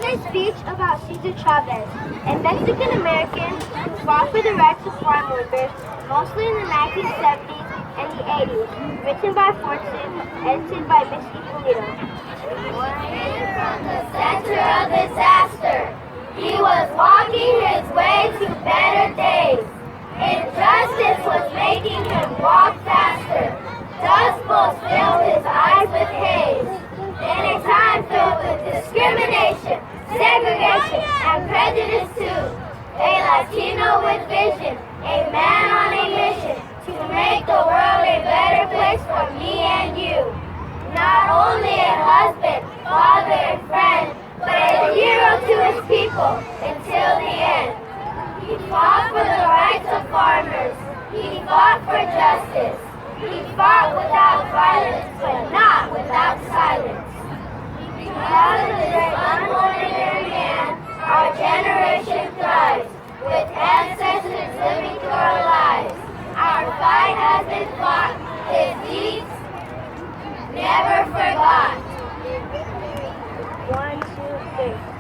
a speech about Cesar Chavez, a Mexican-American who fought for the rights of farm workers, mostly in the 1970s and the 80s, written by Fortune, edited by Misty Polito. From the center of disaster, he was walking his way to better days. Injustice was making him walk faster. Dust bowls filled his eyes with haze. In a time filled with discrimination, segregation, and prejudice too. A Latino with vision, a man on a mission to make the world a better place for me and you. Not only a husband, father, and friend, but a hero to his people until the end. He fought for the rights of farmers. He fought for justice. He fought without violence, but not without silence. Because of this unordinary man, our generation thrives, with ancestors living through our lives. Our fight has been fought, his deeds never forgot. 1, 2, 3.